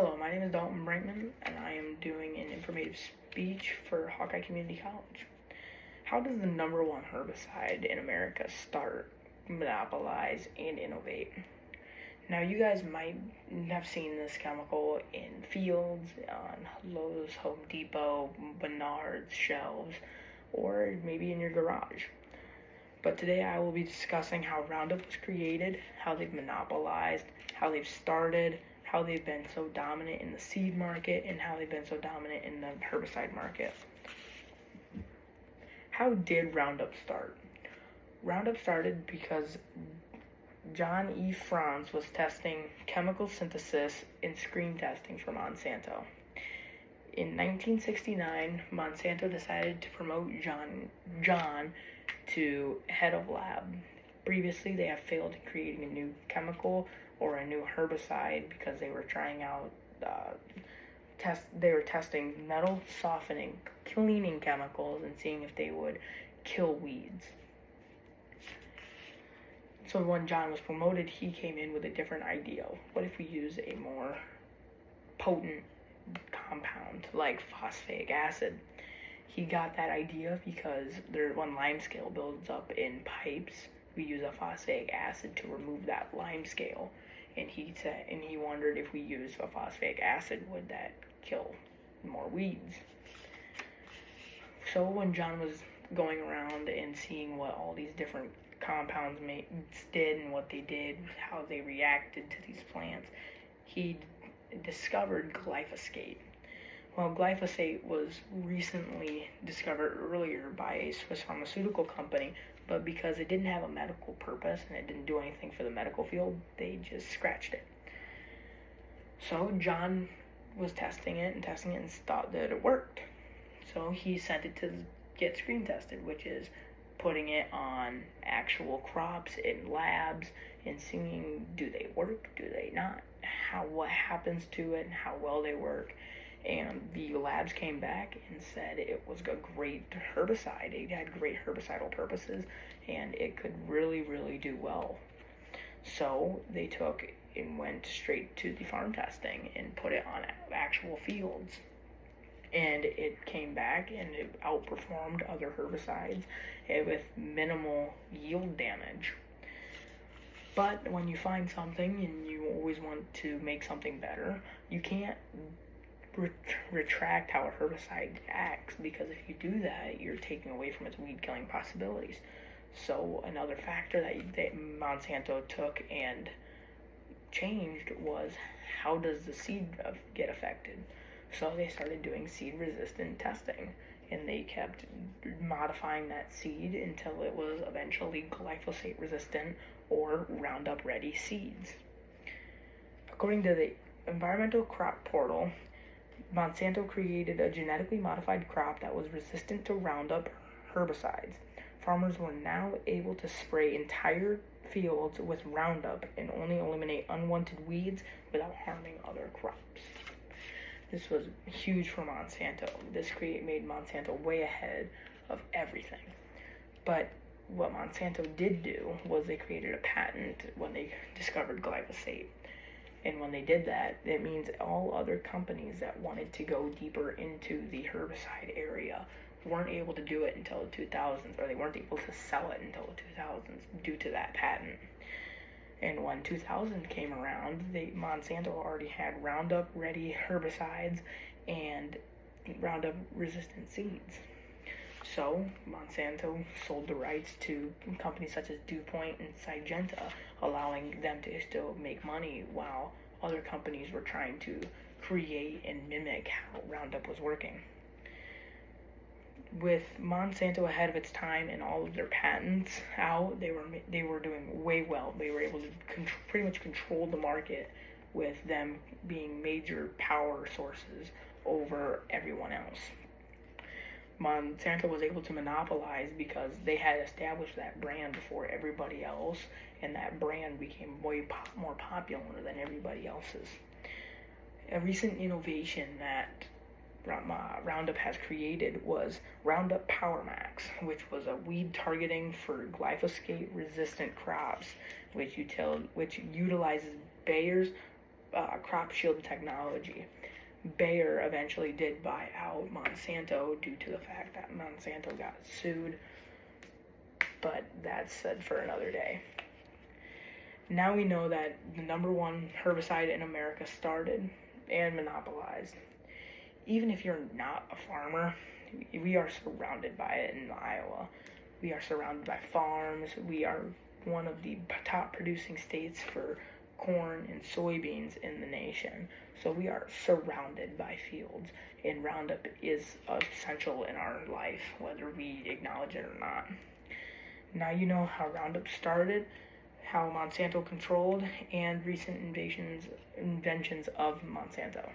Hello, my name is Dalton Brinkman, and I am doing an informative speech for Hawkeye Community College. How does the number one herbicide in America start, monopolize, and innovate? Now, you guys might have seen this chemical in fields, on Lowe's, Home Depot, Menards shelves, or maybe in your garage. But today I will be discussing how Roundup was created, how they've monopolized, how they've started, how they've been so dominant in the seed market, and how they've been so dominant in the herbicide market. How did Roundup start? Roundup started because John E. Franz was testing chemical synthesis and screen testing for Monsanto. In 1969, Monsanto decided to promote John to head of lab. Previously, they have failed in creating a new chemical or a new herbicide because they were trying out they were testing metal softening, cleaning chemicals and seeing if they would kill weeds. So when John was promoted, he came in with a different idea. What if we use a more potent compound like phosphoric acid? He got that idea because when lime scale builds up in pipes, we use a phosphoric acid to remove that lime scale. And he wondered if we use a phosphoric acid, would that kill more weeds? So when John was going around and seeing what all these different compounds did and what they did, how they reacted to these plants, he discovered glyphosate. Well, glyphosate was recently discovered earlier by a Swiss pharmaceutical company, but because it didn't have a medical purpose and it didn't do anything for the medical field, they just scratched it. So John was testing it and thought that it worked. So he sent it to get screen tested, which is putting it on actual crops in labs and seeing, do they work, do they not, what happens to it, and how well they work. And the labs came back and said it was a great herbicide. It had great herbicidal purposes, and it could really, really do well. So they took and went straight to the farm testing and put it on actual fields. And it came back and it outperformed other herbicides with minimal yield damage. But when you find something and you always want to make something better, you can't retract how a herbicide acts, because if you do that, you're taking away from its weed killing possibilities. So another factor that Monsanto took and changed was, how does the seed get affected? So they started doing seed resistant testing, and they kept modifying that seed until it was eventually glyphosate resistant or Roundup ready seeds. According to the Environmental Crop Portal, Monsanto created a genetically modified crop that was resistant to Roundup herbicides. Farmers were now able to spray entire fields with Roundup and only eliminate unwanted weeds without harming other crops. This was huge for Monsanto. This made Monsanto way ahead of everything. But what Monsanto did do was they created a patent when they discovered glyphosate. And when they did that, it means all other companies that wanted to go deeper into the herbicide area weren't able to do it until the 2000s, or they weren't able to sell it until the 2000s due to that patent. And when 2000 came around, Monsanto already had Roundup ready herbicides and Roundup resistant seeds. So Monsanto sold the rights to companies such as DuPont and Syngenta, allowing them to still make money while other companies were trying to create and mimic how Roundup was working. With Monsanto ahead of its time and all of their patents out, they were doing way well. They were able to pretty much control the market, with them being major power sources over everyone else. Monsanto was able to monopolize because they had established that brand before everybody else, and that brand became way more popular than everybody else's. A recent innovation that Roundup has created was Roundup Power Max, which was a weed targeting for glyphosate resistant crops, which utilizes Bayer's crop shield technology. Bayer eventually did buy out Monsanto due to the fact that Monsanto got sued, but that's said for another day. Now we know that the number one herbicide in America started and monopolized. Even if you're not a farmer, we are surrounded by it in Iowa. We are surrounded by farms. We are one of the top producing states for corn and soybeans in the nation. So we are surrounded by fields, and Roundup is essential in our life, whether we acknowledge it or not. Now you know how Roundup started, how Monsanto controlled, and recent inventions of Monsanto.